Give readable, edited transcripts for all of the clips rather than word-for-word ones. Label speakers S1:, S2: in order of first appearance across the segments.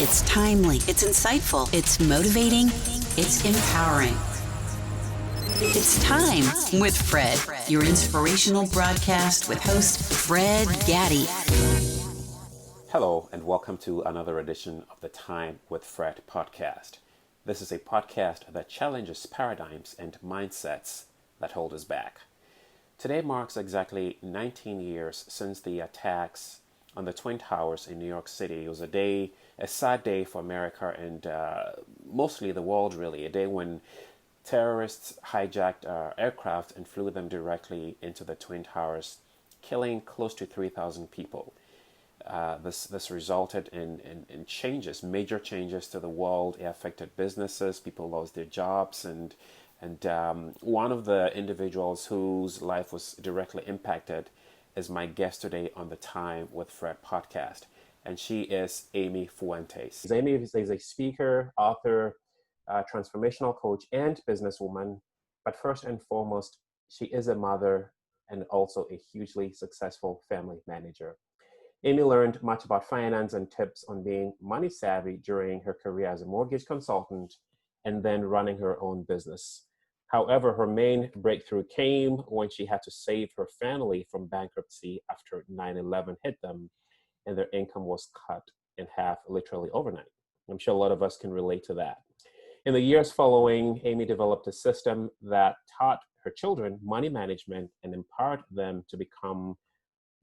S1: It's timely. It's insightful. It's motivating. It's empowering. It's Time with Fred, your inspirational broadcast with host Fred Gaddy.
S2: Hello, and welcome to another edition of the Time with Fred podcast. This is a podcast that challenges paradigms and mindsets that hold us back. Today marks exactly 19 years since the attacks on the Twin Towers in New York City. It was a sad day for America and mostly the world, really. A day when terrorists hijacked aircraft and flew them directly into the Twin Towers, killing close to 3,000 people. This resulted in changes, major changes to the world. It affected businesses. People lost their jobs, and one of the individuals whose life was directly impacted is my guest today on the Time with Fred podcast, and she is Amy Fuentes. Amy is a speaker, author, transformational coach, and businesswoman. But first and foremost, she is a mother and also a hugely successful family manager. Amy learned much about finance and tips on being money savvy during her career as a mortgage consultant and then running her own business. However, her main breakthrough came when she had to save her family from bankruptcy after 9/11 hit them and their income was cut in half literally overnight. I'm sure a lot of us can relate to that. In the years following, Amy developed a system that taught her children money management and empowered them to become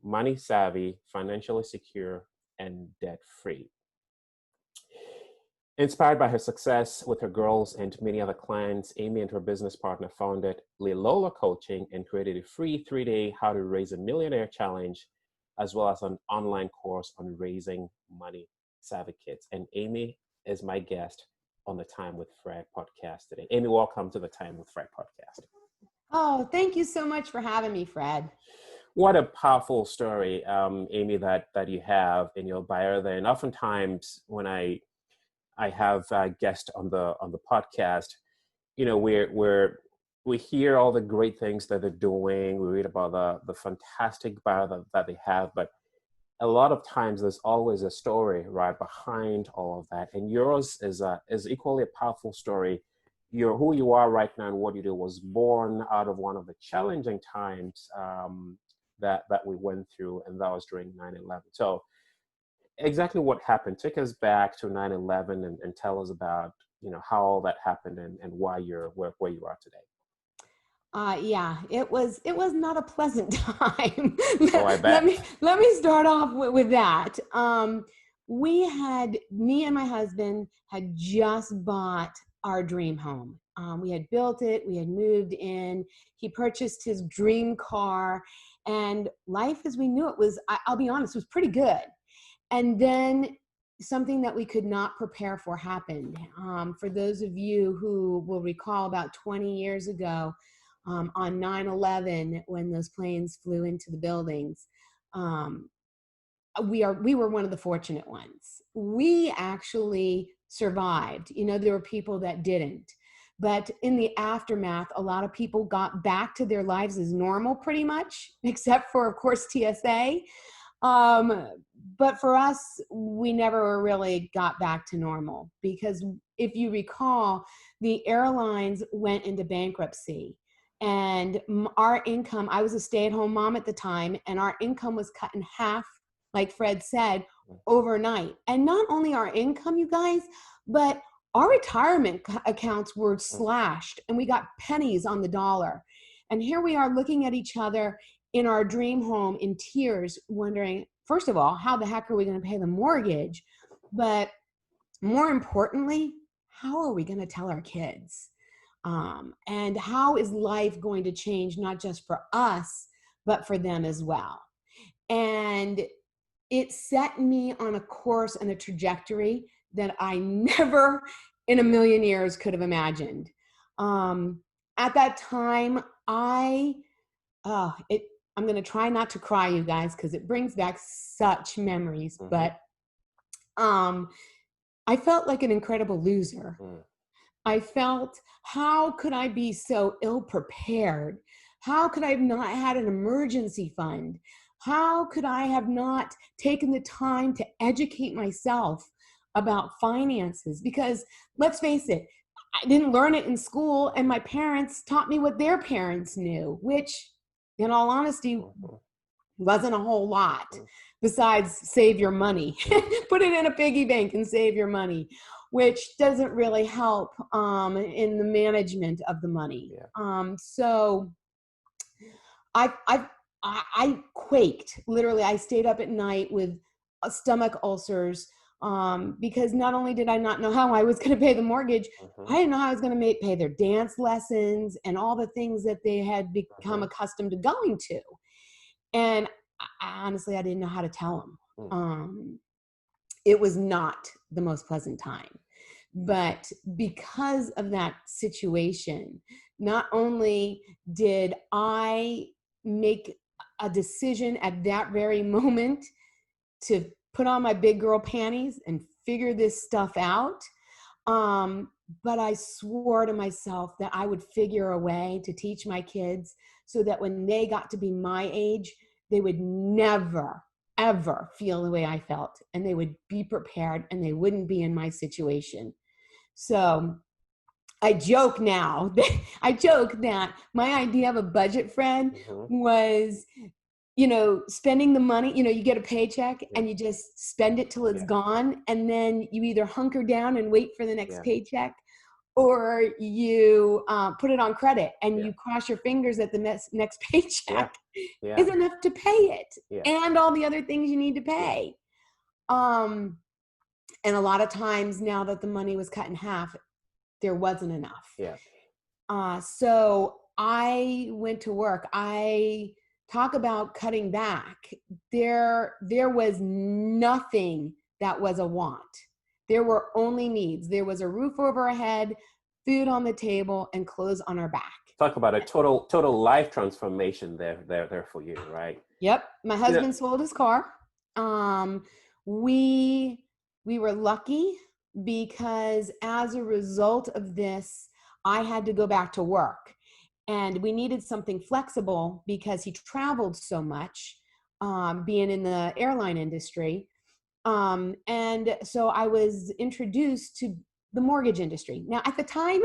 S2: money savvy, financially secure, and debt-free. Inspired by her success with her girls and many other clients, Amy and her business partner founded LiLoLa Coaching and created a free 3-day How to Raise a Millionaire challenge, as well as an online course on raising money savvy kids. And Amy is my guest on the Time with Fred podcast today. Amy, welcome to the Time with Fred podcast.
S3: Oh, thank you so much for having me, Fred.
S2: What a powerful story, Amy, that you have in your bio there. And oftentimes when I have guests on the podcast, you know, we hear all the great things that they're doing. We read about the fantastic bio that they have, but a lot of times there's always a story right behind all of that. And yours is equally a powerful story. Who you are right now and what you do was born out of one of the challenging times that we went through, and that was during 9/11. So exactly what happened? Take us back to 9/11 and tell us about, you know, how all that happened and why you're where you are today.
S3: Yeah, it was not a pleasant time.
S2: Oh, I bet.
S3: Let me start off with that. Me and my husband had just bought our dream home. We had built it, we had moved in, he purchased his dream car, and life as we knew it was, I'll be honest, was pretty good. And then something that we could not prepare for happened. For those of you who will recall, about 20 years ago, on 9/11, when those planes flew into the buildings, we were one of the fortunate ones. We actually survived. You know, there were people that didn't. But in the aftermath, a lot of people got back to their lives as normal pretty much, except for, of course, TSA. But for us, we never really got back to normal because if you recall, the airlines went into bankruptcy and our income, I was a stay-at-home mom at the time, and our income was cut in half, like Fred said, overnight. And not only our income, you guys, but our retirement accounts were slashed and we got pennies on the dollar. And here we are looking at each other in our dream home in tears, wondering, first of all, how the heck are we going to pay the mortgage? But more importantly, how are we going to tell our kids? And how is life going to change, not just for us, but for them as well? And it set me on a course and a trajectory that I never in a million years could have imagined. At that time, I'm going to try not to cry, you guys, because it brings back such memories. Mm-hmm. But I felt like an incredible loser. I felt, how could I be so ill prepared? How could I have not had an emergency fund? How could I have not taken the time to educate myself about finances, because let's face it, I didn't learn it in school, and my parents taught me what their parents knew, which in all honesty wasn't a whole lot besides save your money. Put it in a piggy bank and save your money, which doesn't really help in the management of the money. So I quaked. Literally, I stayed up at night with stomach ulcers because not only did I not know how I was going to pay the mortgage, I didn't know how I was going to pay their dance lessons and all the things that they had become accustomed to going to. And honestly, I didn't know how to tell them. It was not the most pleasant time. But because of that situation, not only did I make a decision at that very moment to put on my big girl panties and figure this stuff out, but I swore to myself that I would figure a way to teach my kids so that when they got to be my age, they would never, ever feel the way I felt, and they would be prepared and they wouldn't be in my situation. So I joke now, that my idea of a budget friend was, spending the money, you get a paycheck and you just spend it till it's gone. And then you either hunker down and wait for the next paycheck, or you put it on credit and you cross your fingers that the next paycheck is enough to pay it and all the other things you need to pay. And a lot of times now that the money was cut in half, there wasn't enough. So I went to work. I talk about cutting back. There was nothing that was a want. There were only needs. There was a roof over our head, food on the table, and clothes on our back.
S2: Talk about a total life transformation there for you, right?
S3: Yep. My husband sold his car. We were lucky because as a result of this, I had to go back to work, and we needed something flexible because he traveled so much, being in the airline industry. And so I was introduced to the mortgage industry. Now, at the time,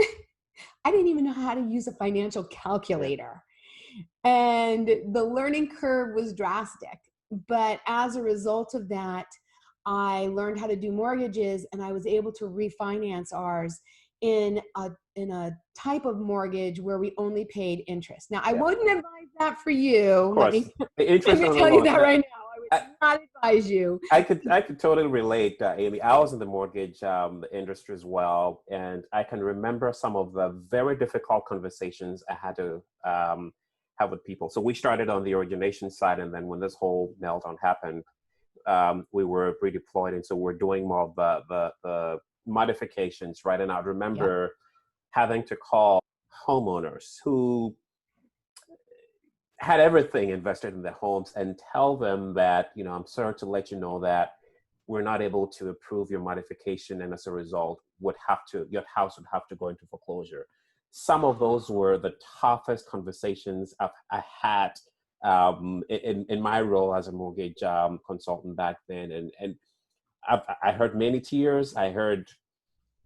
S3: I didn't even know how to use a financial calculator. And the learning curve was drastic. But as a result of that, I learned how to do mortgages, and I was able to refinance ours in a type of mortgage where we only paid interest. Now, I wouldn't advise that for you.
S2: Of course.
S3: Let me tell you that right now. I would not advise you.
S2: I could totally relate, Amy. I was in the mortgage industry as well, and I can remember some of the very difficult conversations I had to have with people. So we started on the origination side, and then when this whole meltdown happened, we were redeployed, and so we're doing more of the modifications, right? And I remember having to call homeowners who had everything invested in their homes and tell them that, I'm sorry to let you know that we're not able to approve your modification, and as a result, your house would have to go into foreclosure. Some of those were the toughest conversations I had in my role as a mortgage consultant back then. And I heard many tears. I heard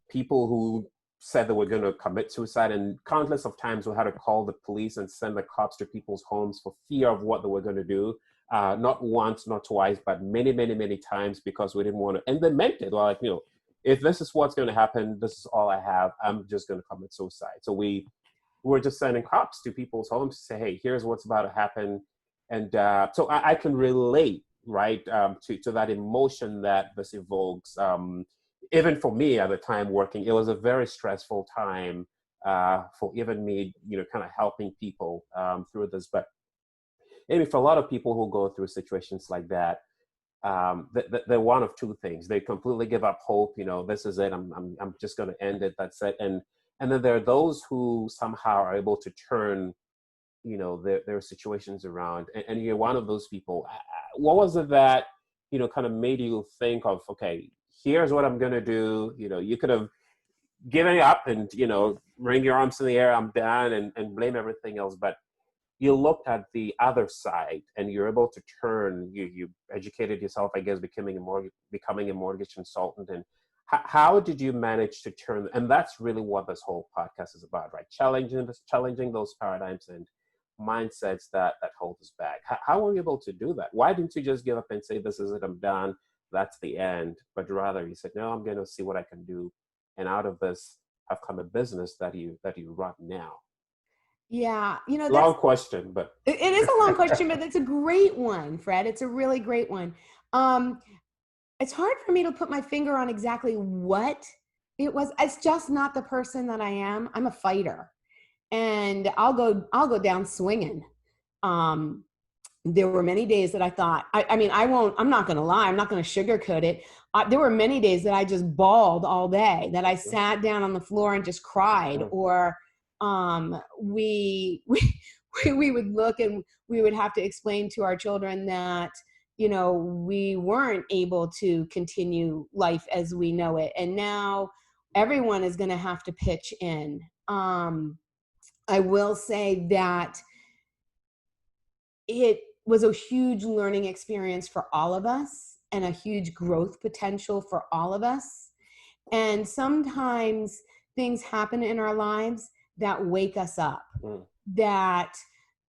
S2: people who said they were going to commit suicide, and countless of times we had to call the police and send the cops to people's homes for fear of what they were going to do. Not once, not twice, but many, many, many times, because we didn't want to. And they meant it. Like, if this is what's going to happen, this is all I have, I'm just going to commit suicide. So we were just sending cops to people's homes to say, hey, here's what's about to happen. And so I can relate, right, to that emotion that this evokes. Even for me at the time working, it was a very stressful time for even me, kind of helping people through this. But maybe for a lot of people who go through situations like that, they're one of two things. They completely give up hope. This is it. I'm just going to end it. That's it. And then there are those who somehow are able to turn, their situations around. And you're one of those people. What was it that, kind of made you think of, okay, here's what I'm going to do. You could have given up and, wring your arms in the air, I'm done, and blame everything else. But you looked at the other side and you're able to turn, you educated yourself, I guess, becoming a mortgage consultant. And How did you manage to turn, and that's really what this whole podcast is about, right? Challenging those paradigms and mindsets that hold us back. How were you able to do that? Why didn't you just give up and say, this is it, I'm done, that's the end? But rather you said, no, I'm going to see what I can do. And out of this have come a business that you run now.
S3: Yeah,
S2: Long question, but
S3: it is a long question, but it's a great one, Fred. It's a really great one. It's hard for me to put my finger on exactly what it was. It's just not the person that I am. I'm a fighter, and I'll go down swinging. There were many days that I thought, I'm not going to lie. I'm not going to sugarcoat it. There were many days that I just bawled all day, that I sat down on the floor and just cried, or we would look and we would have to explain to our children that, we weren't able to continue life as we know it. And now everyone is going to have to pitch in. I will say that it was a huge learning experience for all of us and a huge growth potential for all of us. And sometimes things happen in our lives that wake us up,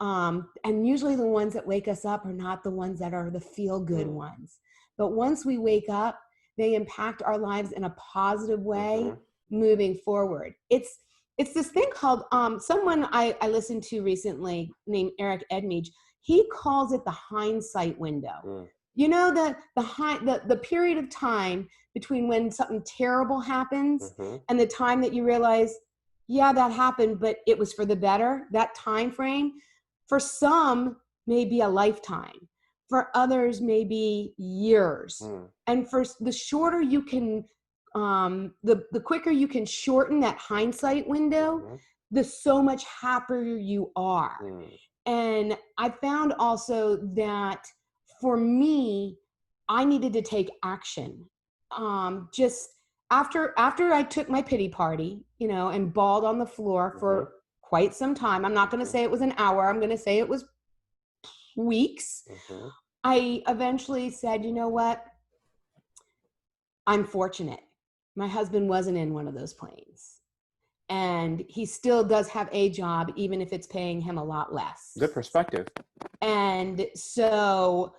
S3: and usually the ones that wake us up are not the ones that are the feel-good ones. But once we wake up, they impact our lives in a positive way moving forward. It's this thing called, someone I listened to recently named Eric Edmage, he calls it the hindsight window. The period of time between when something terrible happens and the time that you realize, yeah, that happened, but it was for the better. That time frame, for some, may be a lifetime. For others, may be years. And for the shorter you can, the quicker you can shorten that hindsight window, the so much happier you are. And I found also that for me, I needed to take action. Just after I took my pity party, and bawled on the floor for quite some time. I'm not going to say it was an hour. I'm going to say it was weeks. I eventually said, you know what? I'm fortunate. My husband wasn't in one of those planes. And he still does have a job, even if it's paying him a lot less.
S2: Good perspective.
S3: And so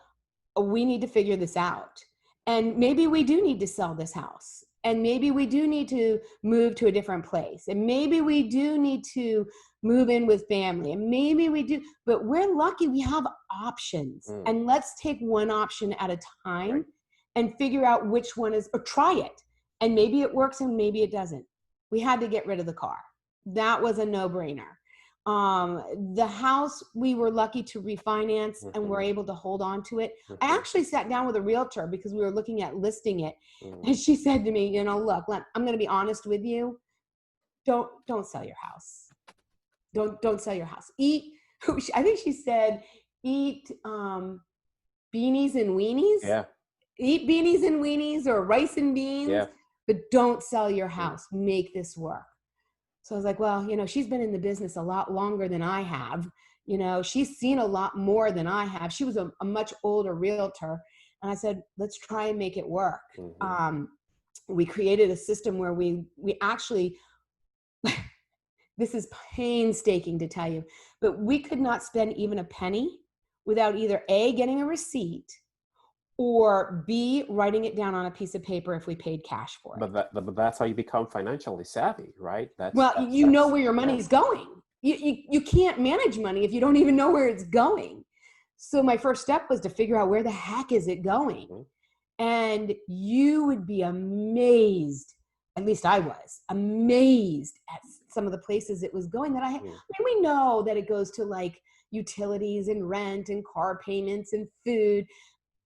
S3: we need to figure this out. And maybe we do need to sell this house. And maybe we do need to move to a different place. And maybe we do need to move in with family. And maybe we do, but we're lucky we have options. And let's take one option at a time and figure out which one is, or try it. And maybe it works and maybe it doesn't. We had to get rid of the car. That was a no-brainer. The house, we were lucky to refinance and were able to hold on to it. I actually sat down with a realtor because we were looking at listing it. And she said to me, look, I'm going to be honest with you. Don't sell your house. Don't sell your house. I think she said, eat beanies and weenies.
S2: Yeah.
S3: Eat beanies and weenies or rice and beans. Yeah. But don't sell your house. Make this work. So I was like, well, she's been in the business a lot longer than I have. She's seen a lot more than I have. She was a much older realtor. And I said, let's try and make it work. We created a system where we actually, this is painstaking to tell you, but we could not spend even a penny without either A, getting a receipt, or B, writing it down on a piece of paper if we paid cash for it.
S2: But that's how you become financially savvy, right?
S3: You know where your money's going. You can't manage money if you don't even know where it's going. So my first step was to figure out where the heck is it going? And you would be amazed, at least I was, amazed at some of the places it was going that we know that it goes to like utilities and rent and car payments and food.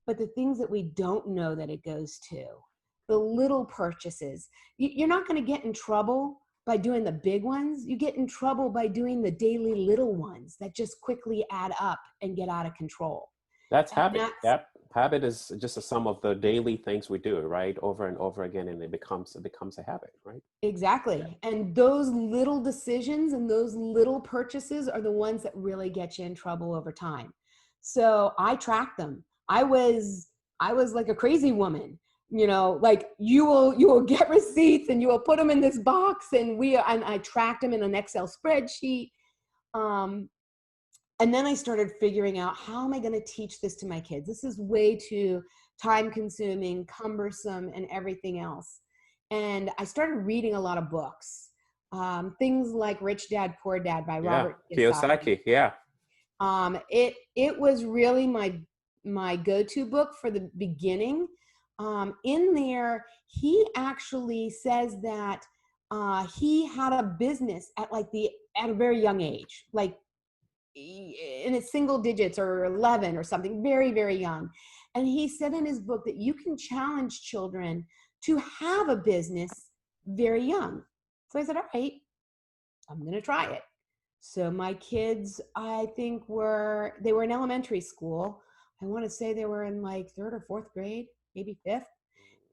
S3: But the things that we don't know that it goes to, the little purchases, you're not going to get in trouble by doing the big ones. You get in trouble by doing the daily little ones that just quickly add up and get out of control.
S2: That's habit. Yep. Habit is just a sum of the daily things we do, right? Over and over again, and it becomes a habit, right?
S3: Exactly. Yeah. And those little decisions and those little purchases are the ones that really get you in trouble over time. So I track them. I was like a crazy woman, like you will get receipts and you will put them in this box, and I tracked them in an Excel spreadsheet. And then I started figuring out, how am I going to teach this to my kids? This is way too time consuming, cumbersome, and everything else. And I started reading a lot of books, things like Rich Dad, Poor Dad by Robert Kiyosaki.
S2: Yeah.
S3: It was really my go-to book for the beginning. In there, he actually says that he had a business at a very young age, like in its single digits or 11 or something, very, very young. And he said in his book that you can challenge children to have a business very young. So I said, all right, I'm going to try it. So my kids, I think they were in elementary school. I want to say they were in like 3rd or 4th grade, maybe 5th.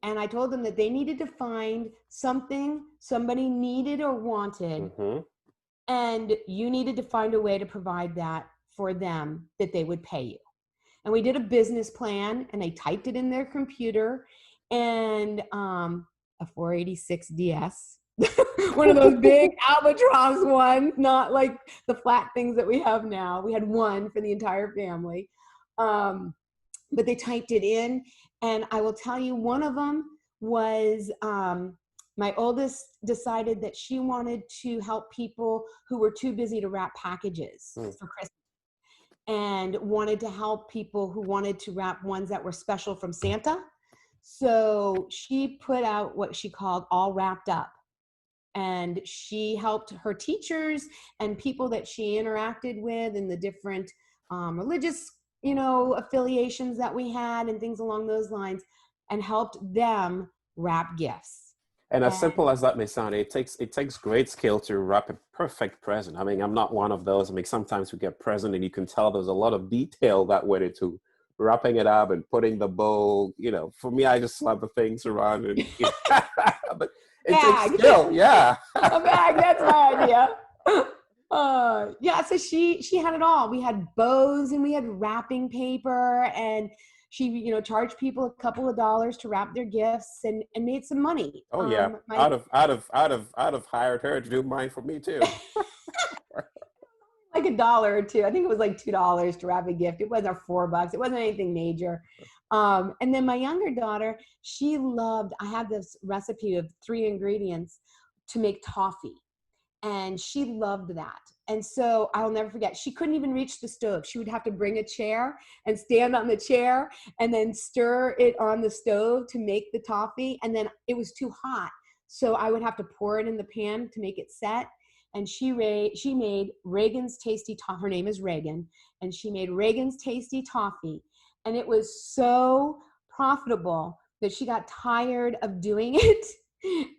S3: And I told them that they needed to find something somebody needed or wanted.
S2: Mm-hmm.
S3: And you needed to find a way to provide that for them, that they would pay you. And we did a business plan, and they typed it in their computer, and a 486 DS, one of those big albatross ones, not like the flat things that we have now. We had one for the entire family. But they typed it in, and I will tell you, one of them was my oldest decided that she wanted to help people who were too busy to wrap packages for Christmas, and wanted to help people who wanted to wrap ones that were special from Santa. So she put out what she called All Wrapped Up. And she helped her teachers and people that she interacted with in the different religious, affiliations that we had and things along those lines, and helped them wrap gifts.
S2: And as simple as that may sound, it takes great skill to wrap a perfect present. I mean, I'm not one of those. I mean, sometimes we get present and you can tell there's a lot of detail that went into wrapping it up and putting the bow. For me, I just slap the things around and but it takes skill. Yeah.
S3: A bag, that's my idea. So she had it all. We had bows and we had wrapping paper, and she, charged people a couple of dollars to wrap their gifts and made some money.
S2: Oh yeah. I'd have hired her to do mine for me too.
S3: Like $1 or $2. I think it was like $2 to wrap a gift. It wasn't $4. It wasn't anything major. And then my younger daughter, she loved, I had this recipe of 3 ingredients to make toffee. And she loved that. And so I'll never forget, she couldn't even reach the stove. She would have to bring a chair and stand on the chair and then stir it on the stove to make the toffee. And then it was too hot, so I would have to pour it in the pan to make it set. And she made Reagan's Tasty Toffee. Her name is Reagan. And she made Reagan's Tasty Toffee. And it was so profitable that she got tired of doing it.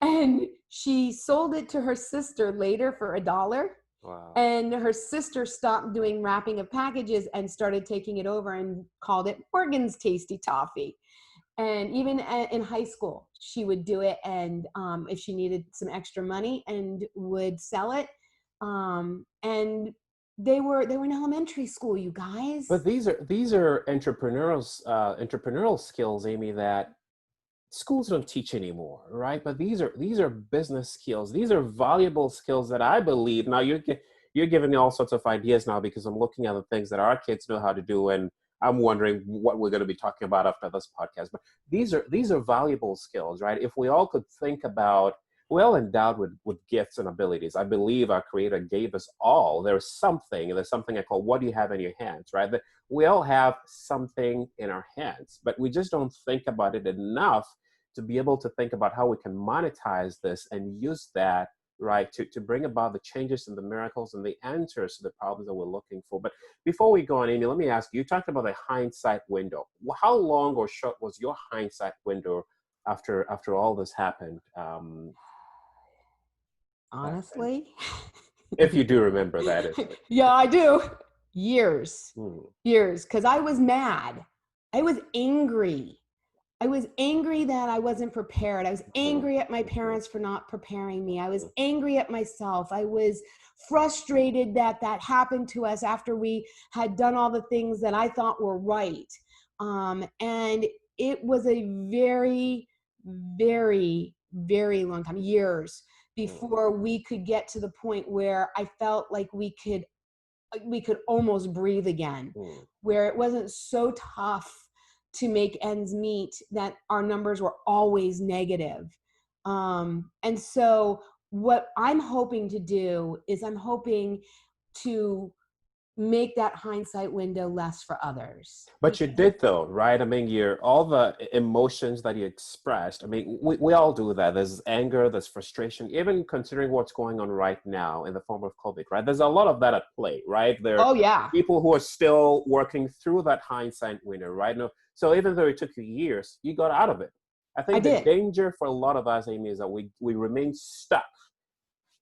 S3: And she sold it to her sister later for $1.
S2: Wow.
S3: And her sister stopped doing wrapping of packages and started taking it over and called it Morgan's Tasty Toffee. And even in high school, she would do it. And if she needed some extra money, and would sell it. And they were in elementary school, you guys.
S2: But these are entrepreneurial skills, Amy, that schools don't teach anymore, right? But these are business skills. These are valuable skills that I believe. Now you're giving me all sorts of ideas now, because I'm looking at the things that our kids know how to do, and I'm wondering what we're going to be talking about after this podcast. But these are valuable skills, right? If we all could think about, well endowed with gifts and abilities. I believe our Creator gave us all. There's something I call, what do you have in your hands, right? That we all have something in our hands, but we just don't think about it enough to be able to think about how we can monetize this and use that, right, to bring about the changes and the miracles and the answers to the problems that we're looking for. But before we go on, Amy, let me ask you talked about the hindsight window. How long or short was your hindsight window after all this happened?
S3: Honestly,
S2: if you do remember that is.
S3: Yeah, I do. Years, because I was mad. I was angry. I was angry that I wasn't prepared. I was angry at my parents for not preparing me. I was angry at myself. I was frustrated that happened to us after we had done all the things that I thought were right. And it was a very very, very long time, years, before we could get to the point where I felt like we could almost breathe again, where it wasn't so tough to make ends meet that our numbers were always negative. And so what I'm hoping to do is I'm hoping to make that hindsight window less for others.
S2: But you did though, right? I mean, all the emotions that you expressed. I mean, we all do that. There's anger, there's frustration, even considering what's going on right now in the form of COVID, right? There's a lot of that at play, right? There
S3: Oh
S2: are
S3: yeah.
S2: people who are still working through that hindsight window, right? No, so even though it took you years, you got out of it. I think the danger for a lot of us, Amy, is that we remain stuck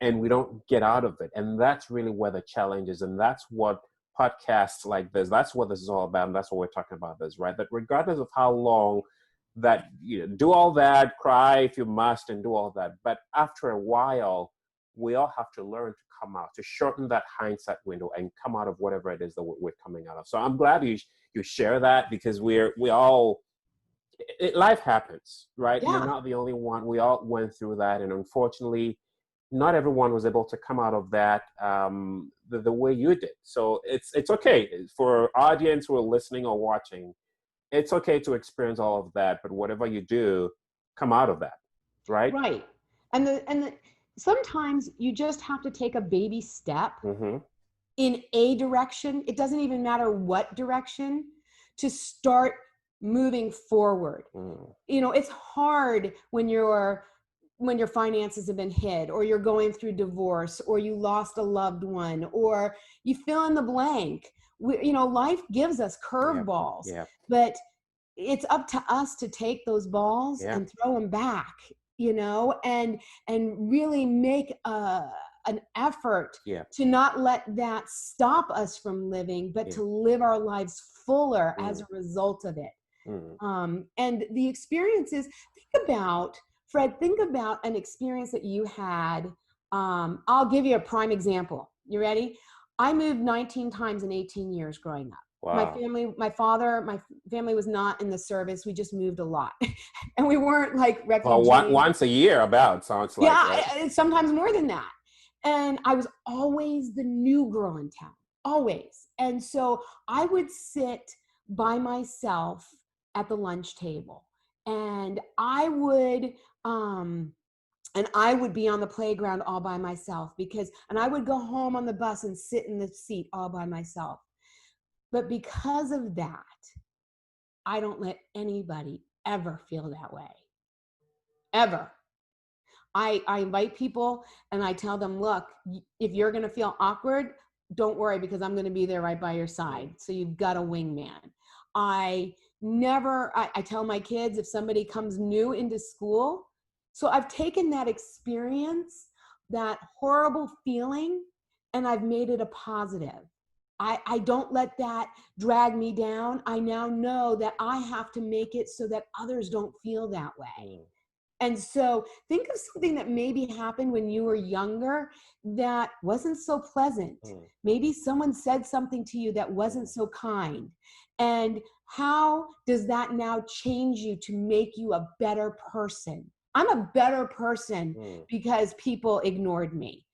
S2: and we don't get out of it. And that's really where the challenge is. And that's what podcasts like this, that's what this is all about. And that's what we're talking about this, right? That regardless of how long that, do all that, cry if you must, and do all that. But after a while, we all have to learn to come out, to shorten that hindsight window and come out of whatever it is that we're coming out of. So I'm glad you share that, because life happens, right?
S3: Yeah.
S2: You're not the only one. We all went through that. And unfortunately, not everyone was able to come out of that the way you did. So it's okay for our audience who are listening or watching. It's okay to experience all of that, but whatever you do, come out of that, right?
S3: Right. And sometimes you just have to take a baby step in a direction. It doesn't even matter what direction, to start moving forward. It's hard when your finances have been hit, or you're going through divorce, or you lost a loved one, or you fill in the blank. Life gives us curveballs, but it's up to us to take those balls and throw them back, and really make an effort to not let that stop us from living, but to live our lives fuller as a result of it. And the experiences, Fred, think about an experience that you had. I'll give you a prime example. You ready? I moved 19 times in 18 years growing up.
S2: Wow.
S3: My family was not in the service. We just moved a lot. And we weren't like refugees.
S2: Well, once a year about, sounds like.
S3: Yeah,
S2: right?
S3: Sometimes more than that. And I was always the new girl in town, always. And so I would sit by myself at the lunch table, and I would be on the playground all by myself, and I would go home on the bus and sit in the seat all by myself. But because of that, I don't let anybody ever feel that way. Ever. I invite people and I tell them, look, if you're going to feel awkward, don't worry, because I'm going to be there right by your side. So you've got a wingman. I tell my kids, if somebody comes new into school, so I've taken that experience, that horrible feeling, and I've made it a positive. I don't let that drag me down. I now know that I have to make it so that others don't feel that way. And so think of something that maybe happened when you were younger that wasn't so pleasant. Maybe someone said something to you that wasn't so kind. And how does that now change you to make you a better person? I'm a better person because people ignored me.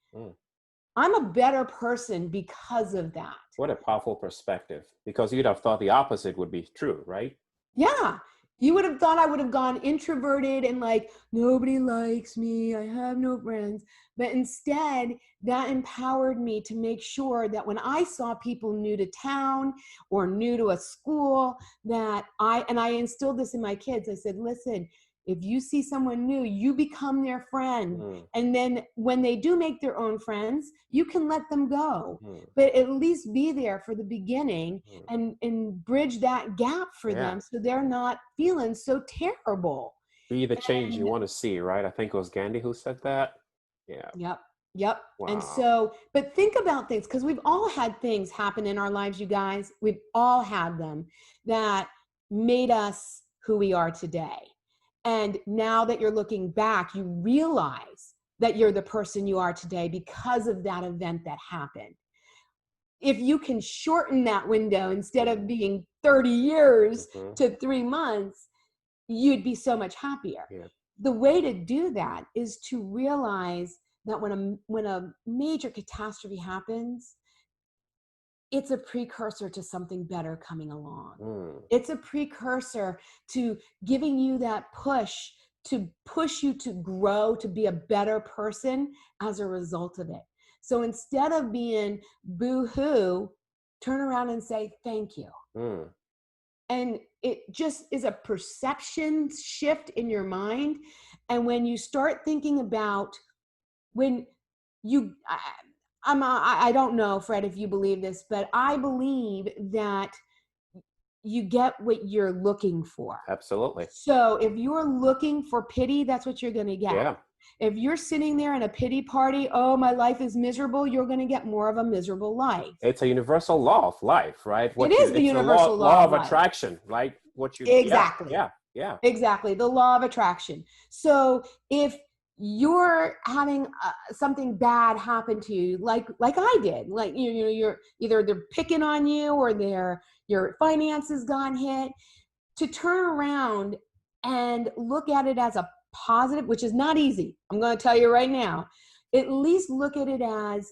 S3: I'm a better person because of that.
S2: What a powerful perspective, because you'd have thought the opposite would be true, right?
S3: Yeah. You would have thought I would have gone introverted and like, nobody likes me, I have no friends. But instead, that empowered me to make sure that when I saw people new to town or new to a school, that I instilled this in my kids. I said, listen, if you see someone new, you become their friend. And then when they do make their own friends, you can let them go. But at least be there for the beginning and bridge that gap for them, so they're not feeling so terrible.
S2: Be the change you want to see, right? I think it was Gandhi who said that.
S3: Yep. Wow. And so, but think about things, because we've all had things happen in our lives, you guys. We've all had them that made us who we are today. And now that you're looking back, you realize that you're the person you are today because of that event that happened. If you can shorten that window instead of being 30 years to 3 months, you'd be so much happier. the way to do that is to realize that when a major catastrophe happens, it's a precursor to something better coming along. It's a precursor to giving you that push to push you to grow, to be a better person as a result of it. So instead of being boo-hoo, turn around and say, thank you. And it just is a perception shift in your mind. And when you start thinking about when you, I don't know, Fred, if you believe this, but I believe that you get what you're looking for.
S2: Absolutely.
S3: So if you're looking for pity, that's what you're going to get.
S2: Yeah.
S3: If you're sitting there in a pity party, oh, my life is miserable, you're going to get more of a miserable life.
S2: It's a universal law of life, right?
S3: It's the universal
S2: law of
S3: life.
S2: Attraction, right? What you
S3: Exactly.
S2: Yeah.
S3: Exactly. The law of attraction. So if you're having something bad happen to you, like I did, like you're either they're picking on you or your finances got hit, to turn around and look at it as a positive, which is not easy. I'm going to tell you right now. At least look at it as,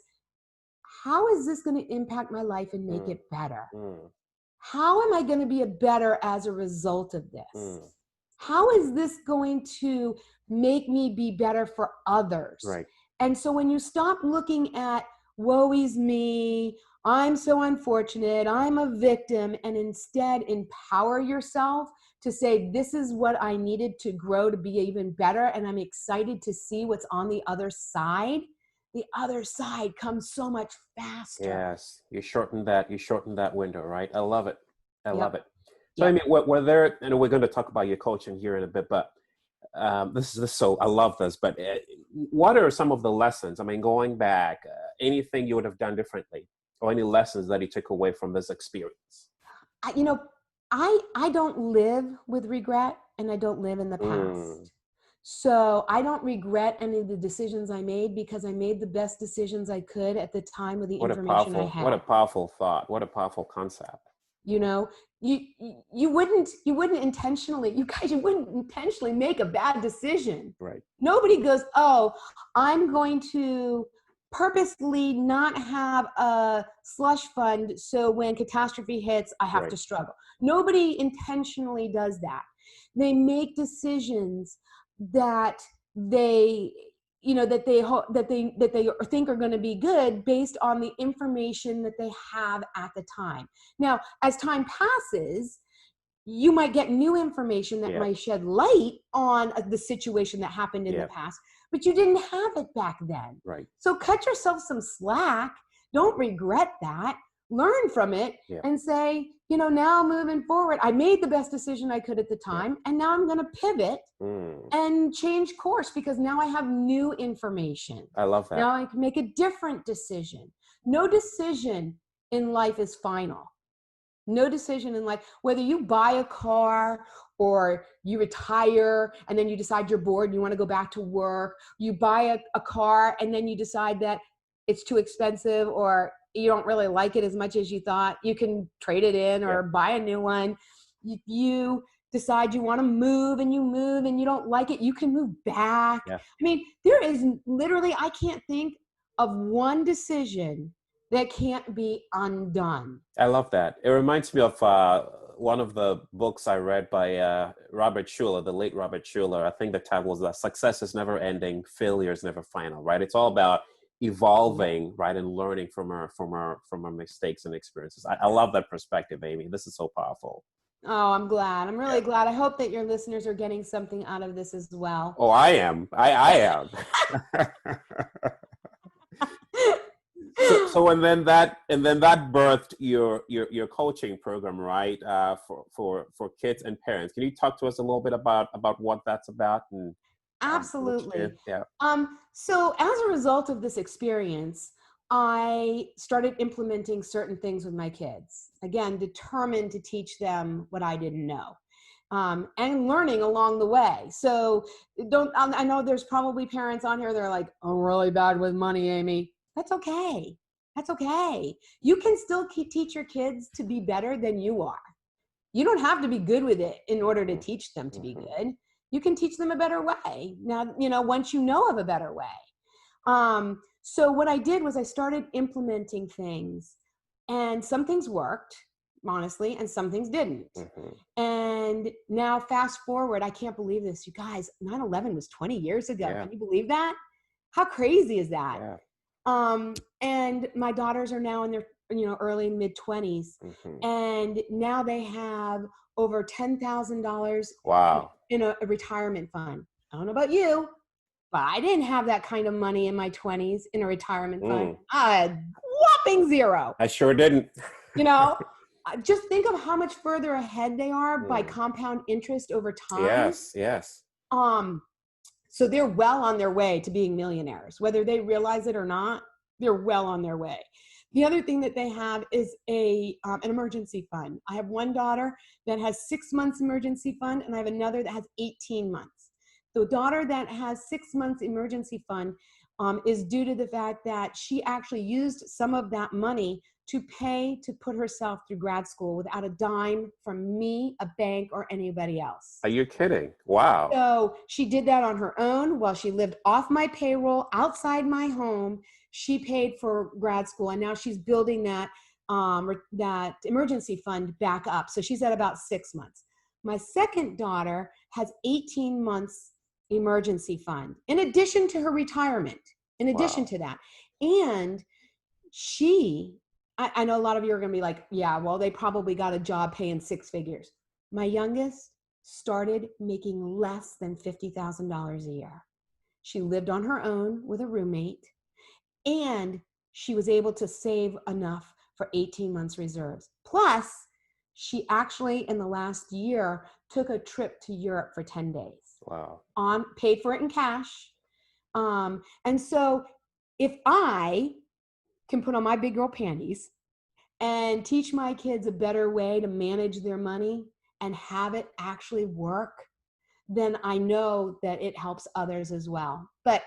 S3: how is this going to impact my life and make it better? How am I going to be a better as a result of this? How is this going to make me be better for others?
S2: Right.
S3: And so when you stop looking at, woe is me, I'm so unfortunate, I'm a victim, and instead empower yourself to say, this is what I needed to grow to be even better, and I'm excited to see what's on the other side. The other side comes so much faster.
S2: Yes, you shorten that window, right? I love it. I love it. So,
S3: Yep.
S2: I mean, were there, and we're going to talk about your coaching here in a bit, but so I love this, but what are some of the lessons? I mean, going back, anything you would have done differently, or any lessons that you took away from this experience?
S3: I don't live with regret, and I don't live in the past. So I don't regret any of the decisions I made, because I made the best decisions I could at the time with the information I had.
S2: What a powerful thought. What a powerful concept.
S3: You wouldn't intentionally, you wouldn't intentionally make a bad decision.
S2: Right.
S3: Nobody goes, oh, I'm going to purposely not have a slush fund, so when catastrophe hits, I have to struggle. Nobody intentionally does that. They make decisions that they think are going to be good based on the information that they have at the time. Now, as time passes, you might get new information that might shed light on the situation that happened in the past, but you didn't have it back then.
S2: Right.
S3: So cut yourself some slack. Don't regret that. Learn from it and say, now moving forward, I made the best decision I could at the time, and now I'm going to pivot and change course, because now I have new information.
S2: I love that.
S3: Now I can make a different decision. No decision in life is final. No decision in life, whether you buy a car or you retire and then you decide you're bored and you want to go back to work, you buy a car and then you decide that it's too expensive or you don't really like it as much as you thought, you can trade it in or buy a new one. You decide you want to move and you don't like it, you can move back. I mean, there is literally, I can't think of one decision that can't be undone.
S2: I love that. It reminds me of one of the books I read by Robert Schuller, the late Robert Schuller. I think the title was that Success is Never Ending, Failure is Never Final, right? It's all about evolving, right, and learning from our mistakes and experiences. I love that perspective, Amy. This is so powerful.
S3: Oh, I'm glad. I'm really glad. I hope that your listeners are getting something out of this as well.
S2: Oh, I am. I am. So and then that birthed your coaching program, right? For kids and parents. Can you talk to us a little bit about what that's about? And
S3: absolutely. So as a result of this experience, I started implementing certain things with my kids. Again, determined to teach them what I didn't know. And learning along the way. So I know there's probably parents on here that are like, I'm really bad with money, Amy. That's okay. That's okay. You can still teach your kids to be better than you are. You don't have to be good with it in order to teach them to be good. you can teach them a better way. Now, once you know of a better way. So what I did was I started implementing things, and some things worked, honestly, and some things didn't. And now fast forward, I can't believe this, you guys, 9/11 was 20 years ago.
S2: Yeah.
S3: Can you believe that? How crazy is that?
S2: Yeah.
S3: And my daughters are now in their, early mid 20s. And now they have over $10,000
S2: Wow.
S3: in a retirement fund. I don't know about you, but I didn't have that kind of money in my 20s in a retirement fund. I had whopping zero.
S2: I sure didn't.
S3: Just think of how much further ahead they are by compound interest over time.
S2: Yes.
S3: So they're well on their way to being millionaires, whether they realize it or not. They're well on their way. The other thing that they have is an emergency fund. I have one daughter that has 6 months emergency fund, and I have another that has 18 months. The daughter that has 6 months emergency fund is due to the fact that she actually used some of that money to pay to put herself through grad school without a dime from me, a bank, or anybody else.
S2: Are you kidding? Wow.
S3: So she did that on her own while she lived off my payroll outside my home. She paid for grad school, and now she's building that emergency fund back up. So she's at about 6 months. My second daughter has 18 months emergency fund in addition to her retirement, in addition to that. And I know a lot of you are going to be like, yeah, well, they probably got a job paying 6 figures. My youngest started making less than $50,000 a year. She lived on her own with a roommate, and she was able to save enough for 18 months reserves. Plus, she actually, in the last year, took a trip to Europe for 10 days.
S2: Wow.
S3: Paid for it in cash. And so if I can put on my big girl panties and teach my kids a better way to manage their money and have it actually work, then I know that it helps others as well. But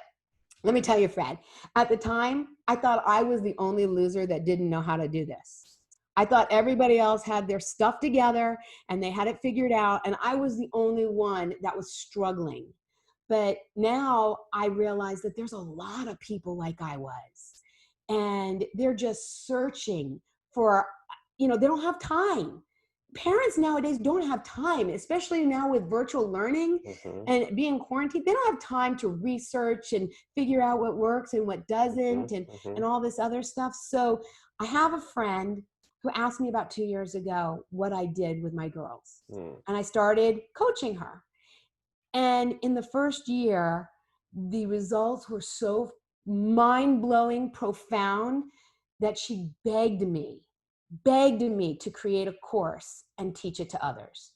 S3: let me tell you, Fred, at the time, I thought I was the only loser that didn't know how to do this. I thought everybody else had their stuff together and they had it figured out, and I was the only one that was struggling. But now I realize that there's a lot of people like I was, and they're just searching for, they don't have time. Parents nowadays don't have time, especially now with virtual learning and being quarantined. They don't have time to research and figure out what works and what doesn't and all this other stuff. So I have a friend who asked me about 2 years ago what I did with my girls. And I started coaching her. And in the first year, the results were so mind-blowing, profound, that she begged me to create a course and teach it to others.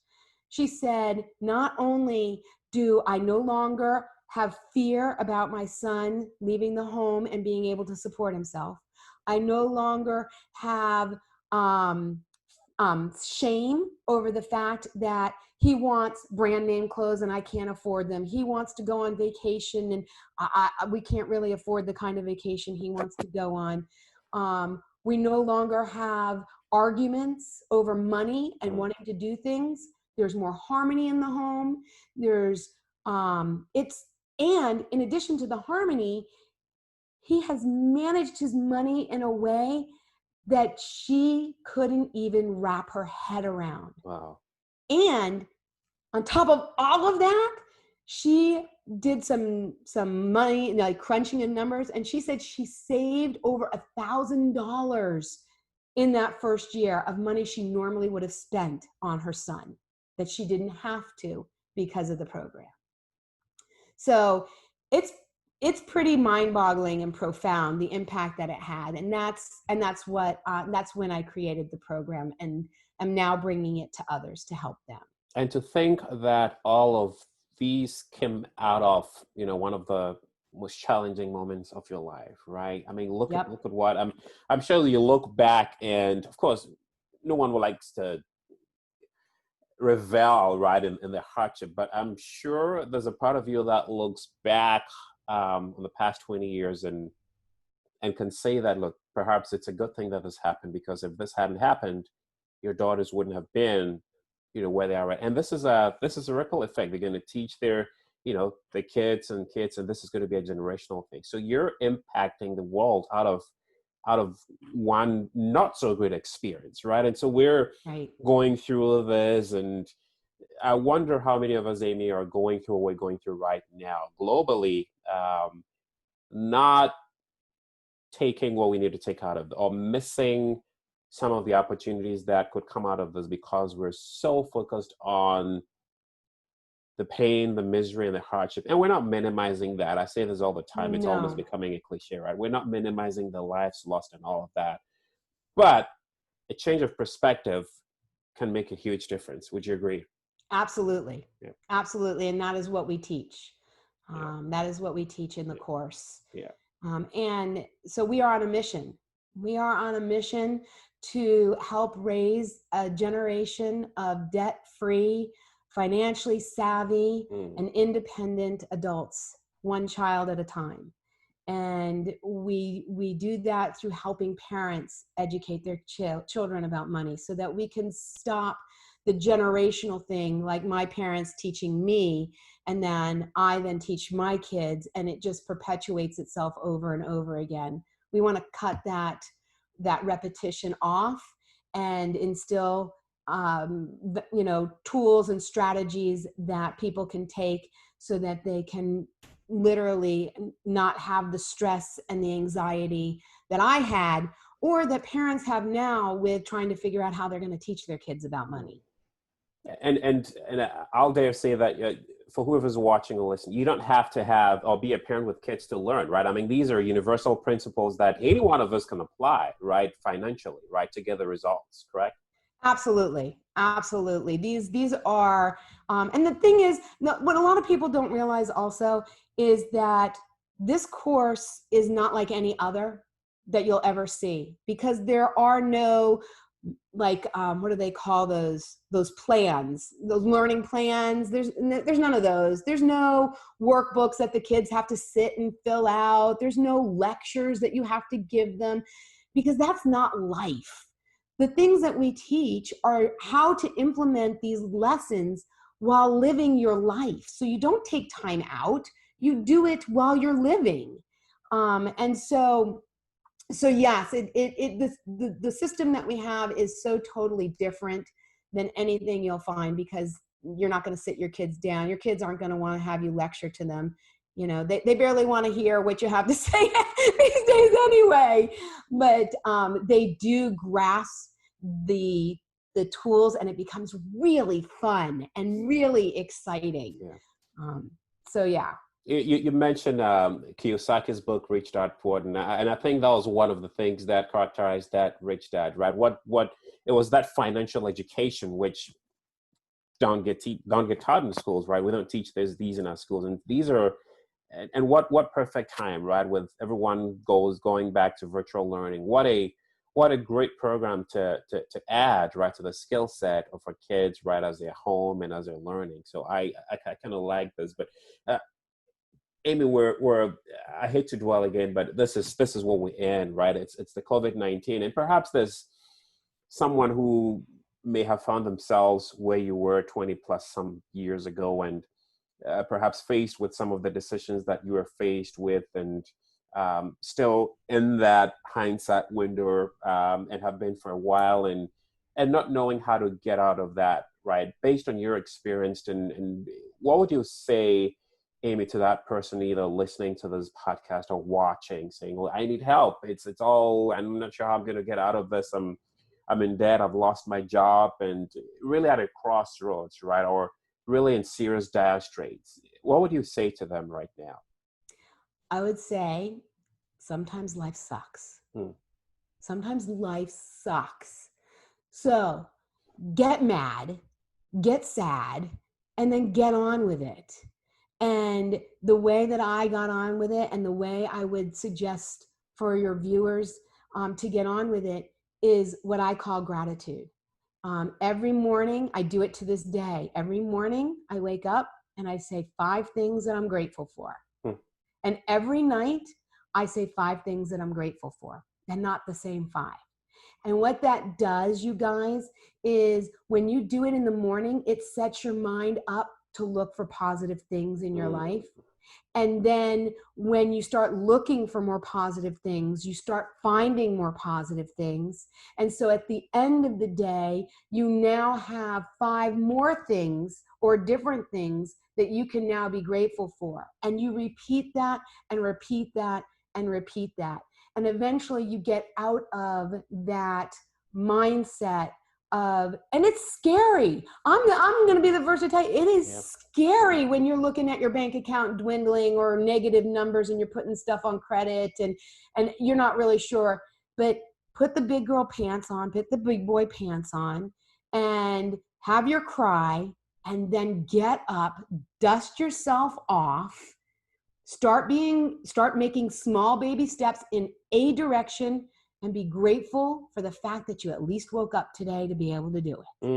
S3: She said, not only do I no longer have fear about my son leaving the home and being able to support himself, I no longer have shame over the fact that he wants brand name clothes and I can't afford them. He wants to go on vacation and we can't really afford the kind of vacation he wants to go on. We no longer have arguments over money and wanting to do things. There's more harmony in the home. And in addition to the harmony, he has managed his money in a way that she couldn't even wrap her head around.
S2: Wow.
S3: And on top of all of that, she did some money, like crunching in numbers, and she said she saved over $1,000 in that first year of money she normally would have spent on her son, that she didn't have to because of the program. So it's pretty mind-boggling and profound, the impact that it had, and that's when I created the program, and I'm now bringing it to others to help them.
S2: And to think that all of these came out of, one of the most challenging moments of your life, right? I mean, look at what I'm sure you look back, and of course, no one likes to revel, right, in the hardship, but I'm sure there's a part of you that looks back on the past 20 years and can say that, look, perhaps it's a good thing that this happened, because if this hadn't happened, your daughters wouldn't have been where they are at. And this is a ripple effect. They're going to teach the kids, and this is going to be a generational thing. So you're impacting the world out of one not so good experience, right? And so we're
S3: Right.
S2: going through this, and I wonder how many of us, Amy, are going through what we're going through right now globally, not taking what we need to take out of, or missing some of the opportunities that could come out of this because we're so focused on the pain, the misery, and the hardship. And we're not minimizing that. I say this all the time. It's almost
S3: No,
S2: becoming a cliche, right? We're not minimizing the lives lost and all of that. But a change of perspective can make a huge difference. Would you agree?
S3: absolutely.
S2: Yeah.
S3: Absolutely. And that is what we teach.
S2: Yeah.
S3: That is what we teach in the course.
S2: Yeah.
S3: And so we are on a mission. We are on a mission to help raise a generation of debt-free, financially savvy, and independent adults, one child at a time. And we do that through helping parents educate their children about money, so that we can stop the generational thing, like my parents teaching me, and then I then teach my kids, and it just perpetuates itself over and over again. We want to cut that repetition off and instill tools and strategies that people can take, so that they can literally not have the stress and the anxiety that I had, or that parents have now with trying to figure out how they're going to teach their kids about money.
S2: And I'll dare say that for whoever's watching or listening, you don't have to have or be a parent with kids to learn, right? I mean, these are universal principles that any one of us can apply, right? Financially, right? To get the results, correct?
S3: Absolutely. Absolutely. These are, and the thing is, what a lot of people don't realize also is that this course is not like any other that you'll ever see, because there are no, like, what do they call those plans, those learning plans? There's none of those. There's no workbooks that the kids have to sit and fill out. There's no lectures that you have to give them, because that's not life. The things that we teach are how to implement these lessons while living your life. So you don't take time out, you do it while you're living. And so yes, the system that we have is so totally different than anything you'll find, because you're not going to sit your kids down. Your kids aren't going to want to have you lecture to them. They barely want to hear what you have to say these days anyway. But they do grasp the tools, and it becomes really fun and really exciting.
S2: Yeah.
S3: So yeah.
S2: You mentioned Kiyosaki's book, Rich Dad Poor, and I think that was one of the things that characterized that Rich Dad, right? What it was, that financial education which don't get taught in schools, right? We don't teach these in our schools, and these are, and what perfect time, right? With everyone going back to virtual learning, what a great program to add, right, to the skill set of our kids, right, as they're home and as they're learning. So I kind of like this, but. Amy, I hate to dwell again, but this is what we're in, right? It's the COVID-19, and perhaps there's someone who may have found themselves where you were 20 plus some years ago, and perhaps faced with some of the decisions that you were faced with, and still in that hindsight window, and have been for a while, and not knowing how to get out of that, right? Based on your experience, and what would you say, Amy, to that person either listening to this podcast or watching, saying, "Well, I need help. It's all. I'm not sure how I'm going to get out of this. I'm in debt. I've lost my job, and really at a crossroads, right? Or really in serious dire straits." What would you say to them right now?
S3: I would say sometimes life sucks. Sometimes life sucks. So get mad, get sad, and then get on with it. And the way that I got on with it, and the way I would suggest for your viewers to get on with it, is what I call gratitude. Every morning, I do it to this day. Every morning I wake up and I say 5 things that I'm grateful for. And every night I say 5 things that I'm grateful for, and not the same 5. And what that does, you guys, is when you do it in the morning, it sets your mind up to look for positive things in your life. And then when you start looking for more positive things, you start finding more positive things. And so at the end of the day, you now have 5 more things or different things that you can now be grateful for. And you repeat that and repeat that and repeat that. And eventually you get out of that mindset of, and it's scary. I'm going to be the first to tell you, it is scary when you're looking at your bank account dwindling or negative numbers and you're putting stuff on credit and you're not really sure. But put the big girl pants on, put the big boy pants on, and have your cry, and then get up, dust yourself off, start making small baby steps in a direction, and be grateful for the fact that you at least woke up today to be able to do it.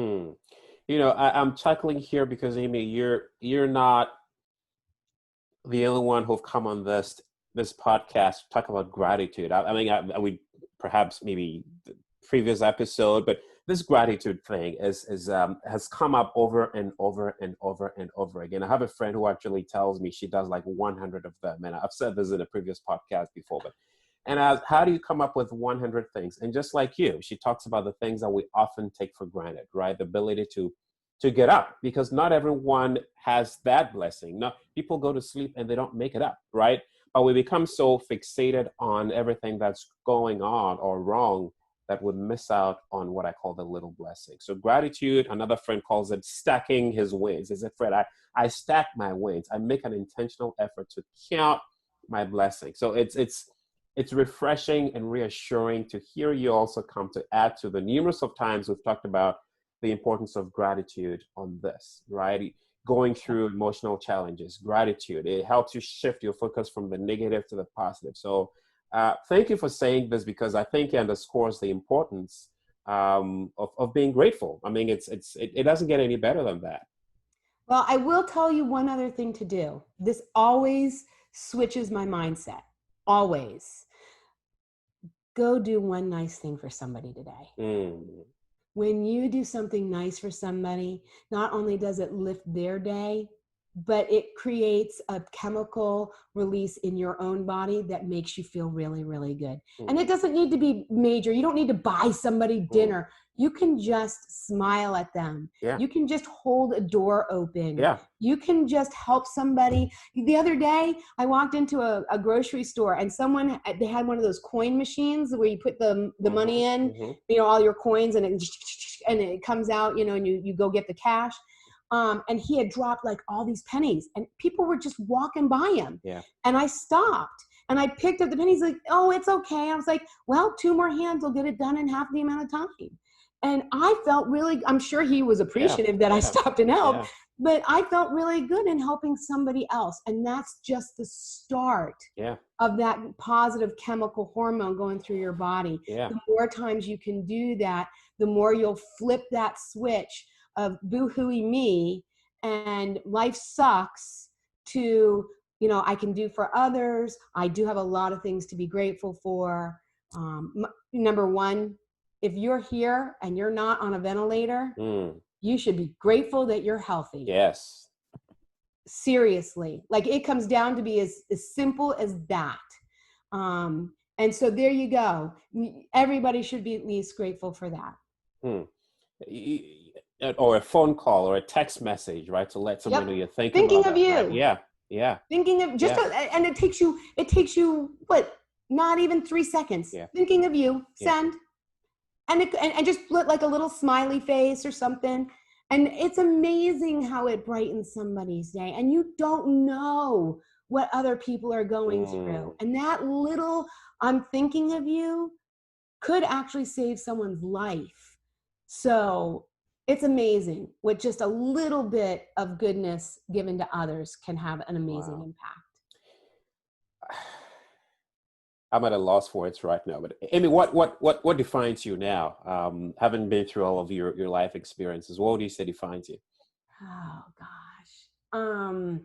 S2: You know, I'm chuckling here because, Amy, you're not the only one who've come on this podcast to talk about gratitude. I mean, we perhaps maybe the previous episode, but this gratitude thing has come up over and over and over and over again. I have a friend who actually tells me she does like 100 of them, and I've said this in a previous podcast before, but. And how do you come up with 100 things? And just like you, she talks about the things that we often take for granted, right? The ability to get up, because not everyone has that blessing. No, people go to sleep and they don't make it up, right? But we become so fixated on everything that's going on or wrong that we miss out on what I call the little blessing. So gratitude, another friend calls it stacking his wins. He said, Fred, I stack my wins. I make an intentional effort to count my blessing. So it's refreshing and reassuring to hear you also come to add to the numerous of times we've talked about the importance of gratitude on this, right? Going through emotional challenges, gratitude, it helps you shift your focus from the negative to the positive. So thank you for saying this, because I think it underscores the importance of being grateful. I mean, it doesn't get any better than that.
S3: Well, I will tell you one other thing to do. This always switches my mindset. Always. Go do one nice thing for somebody today. When you do something nice for somebody, not only does it lift their day, but it creates a chemical release in your own body that makes you feel really, really good. And it doesn't need to be major. You don't need to buy somebody dinner. You can just smile at them.
S2: Yeah.
S3: You can just hold a door open.
S2: Yeah.
S3: You can just help somebody. The other day, I walked into a grocery store, and they had one of those coin machines where you put the money in, you know, all your coins, and it comes out, you know, and you go get the cash. And he had dropped like all these pennies, and people were just walking by him.
S2: Yeah.
S3: And I stopped and I picked up the pennies, like, oh, it's okay. I was like, well, 2 more hands will get it done in half the amount of time. And I felt really, I'm sure he was appreciative that I stopped and helped, but I felt really good in helping somebody else. And that's just the start of that positive chemical hormone going through your body. The more times you can do that, the more you'll flip that switch of boo-hooey me and life sucks to, you know, I can do for others. I do have a lot of things to be grateful for. Number one, if you're here and you're not on a ventilator, you should be grateful that you're healthy.
S2: Yes.
S3: Seriously. Like, it comes down to be as simple as that. And so there you go. Everybody should be at least grateful for that.
S2: Or a phone call or a text message, right? To let someone know you're thinking
S3: of you.
S2: Right? Yeah.
S3: Thinking of and it takes you what? Not even 3 seconds. Thinking of you. Send. And just put like a little smiley face or something. And it's amazing how it brightens somebody's day. And you don't know what other people are going through. And that little, I'm thinking of you, could actually save someone's life. So it's amazing what just a little bit of goodness given to others can have an amazing impact.
S2: I'm at a loss for words right now, but Amy, what defines you now? Having been through all of your life experiences, what would you say defines you?
S3: Oh gosh.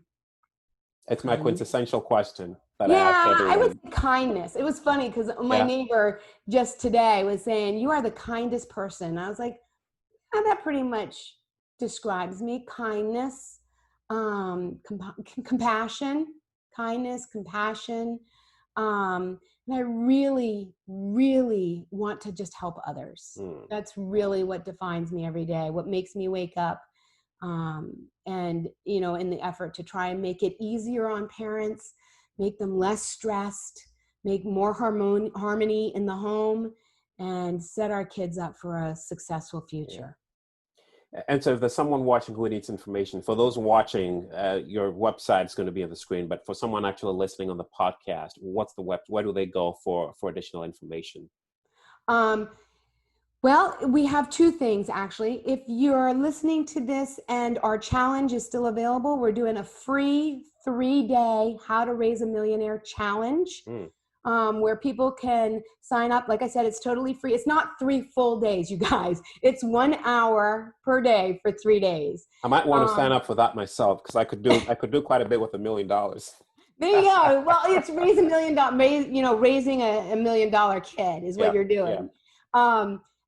S2: It's my quintessential question. that I ask
S3: Yeah, I would
S2: everyone.
S3: say kindness. It was funny because my
S2: Yeah.
S3: neighbor just today was saying, "You are the kindest person." I was like, "Yeah, that pretty much describes me." Kindness, compassion, kindness, compassion. And I really, really want to just help others.
S2: Mm.
S3: That's really what defines me every day, what makes me wake up. And, in the effort to try and make it easier on parents, make them less stressed, make more harmony in the home, and set our kids up for a successful future.
S2: And so if there's someone watching who needs information, for those watching, your website is going to be on the screen, but for someone actually listening on the podcast, what's the where do they go for additional information?
S3: Um, Well, we have two things actually. If you're listening to this and our challenge is still available, we're doing a free 3-day How to Raise a Millionaire challenge,
S2: Mm.
S3: where people can sign up. Like I said, it's totally free. It's not 3 full days, you guys. It's 1 hour per day for 3 days.
S2: I might want to sign
S3: Um,
S2: up for that myself because I could do quite a bit with $1 million.
S3: there you go. Well, it's raise $1 million, raising a $1 million kid is what
S2: Yeah,
S3: you're
S2: yeah.
S3: doing.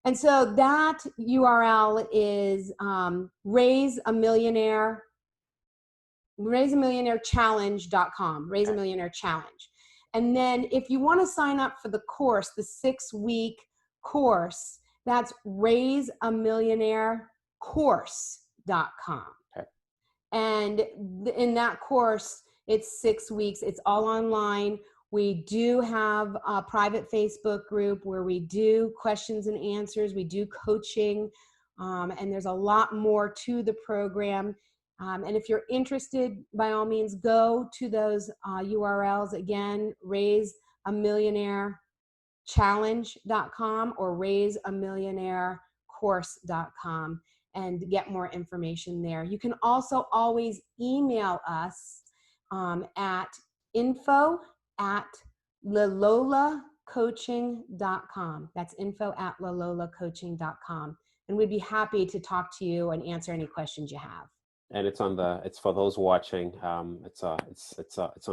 S3: And so that URL is raiseamillionairechallenge.com, raise a
S2: Okay.
S3: millionaire challenge. And then if you want to sign up for the course, the 6-week course, that's raiseamillionairecourse.com.
S2: Okay.
S3: And in that course, it's 6 weeks. It's all online. We do have a private Facebook group where we do questions and answers. We do coaching. And there's a lot more to the program. And if you're interested, by all means, go to those URLs. Again, raiseamillionaireChallenge.com or raiseamillionairecourse.com and get more information there. You can also always email us at info@LiLoLaCoaching.com. That's info@LiLoLaCoaching.com. And we'd be happy to talk to you and answer any questions you have.
S2: And it's for those watching. It's on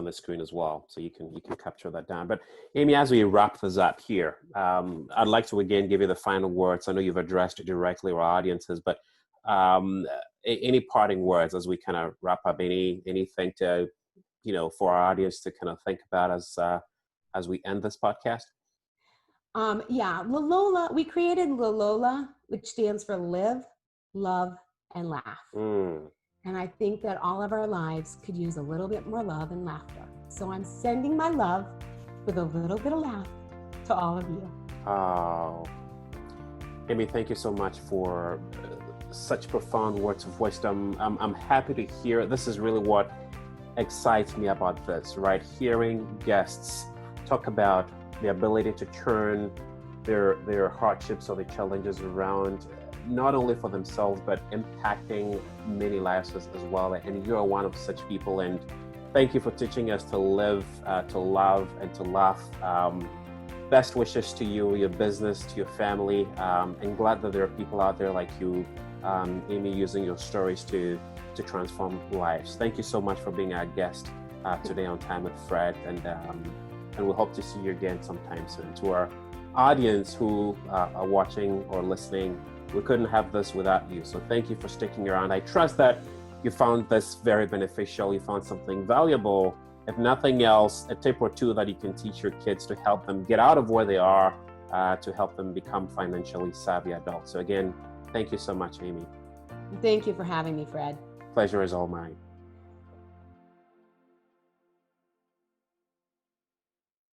S2: the screen as well, so you can capture that down. But Amy, as we wrap this up here, I'd like to again give you the final words. I know you've addressed it directly our audiences, but any parting words as we kind of wrap up? Anything to for our audience to kind of think about as we end this podcast?
S3: LiLoLa, we created LiLoLa, which stands for Live, Love, and Laugh. And I think that all of our lives could use a little bit more love and laughter. So I'm sending my love with a little bit of laugh to all of you.
S2: Oh, Amy, thank you so much for such profound words of wisdom. I'm happy to hear. This is really what excites me about this, right? Hearing guests talk about the ability to turn their hardships or the challenges around, not only for themselves, but impacting many lives as well. And you're one of such people. And thank you for teaching us to live, to love, and to laugh. Best wishes to you, your business, to your family. And glad that there are people out there like you, Amy, using your stories to transform lives. Thank you so much for being our guest today on Time with Fred. And we hope to see you again sometime soon. To our audience who are watching or listening, we couldn't have this without you. So thank you for sticking around. I trust that you found this very beneficial. You found something valuable. If nothing else, a tip or two that you can teach your kids to help them get out of where they are, to help them become financially savvy adults. So again, thank you so much, Amy.
S3: Thank you for having me, Fred.
S2: Pleasure is all mine.